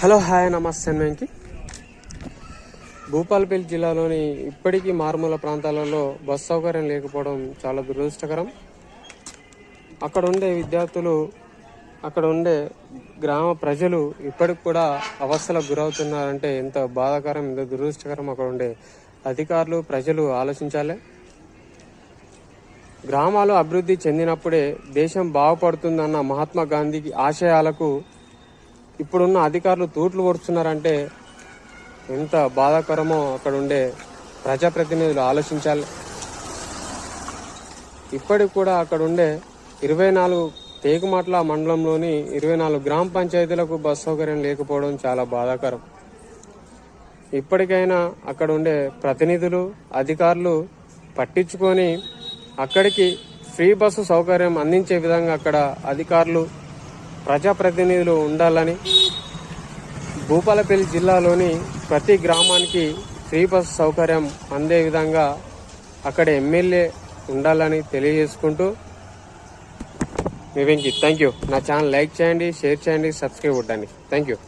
Hello hi నమస్తే వెంకి. భూపాలపల్లి జిల్లాలోని ఇప్పటికీ మారుమూల ప్రాంతాలలో బస్ సౌకర్యం లేకపోవడం చాలా దురదృష్టకరం. అక్కడ ఉండే విద్యార్థులు, అక్కడ ఉండే గ్రామ ప్రజలు ఇప్పటికి కూడా అవస్థలకు గురవుతున్నారంటే ఎంత బాధాకరం, ఎంత దురదృష్టకరం. అక్కడ ఉండే అధికారులు, ప్రజలు ఆలోచించాలి. గ్రామాలు అభివృద్ధి చెందినప్పుడే దేశం బాగుపడుతుందన్న మహాత్మా గాంధీకి ఆశయాలకు ఇప్పుడున్న అధికారులు తూట్లు పొడుస్తున్నారంటే ఎంత బాధాకరమో అక్కడ ఉండే ప్రజాప్రతినిధులు ఆలోచించాలి. ఇప్పటికి కూడా అక్కడ ఉండే 24 తేకుమాట్ల మండలంలోని 24 గ్రామ పంచాయతీలకు బస్ సౌకర్యం లేకపోవడం చాలా బాధాకరం. ఇప్పటికైనా అక్కడ ఉండే ప్రతినిధులు, అధికారులు పట్టించుకొని అక్కడికి ఫ్రీ బస్సు సౌకర్యం అందించే విధంగా అక్కడ అధికారులు, ప్రజాప్రతినిధులు ఉండాలని, భూపాలపల్లి జిల్లాలోని ప్రతి గ్రామానికి ఫ్రీ బస్ సౌకర్యం అందే విధంగా అక్కడ ఎమ్మెల్యే ఉండాలని తెలియజేసుకుంటూ మీ వెంకి. Thank you. నా ఛానల్ లైక్ చేయండి, షేర్ చేయండి, సబ్స్క్రైబ్ కొట్టండి. Thank you.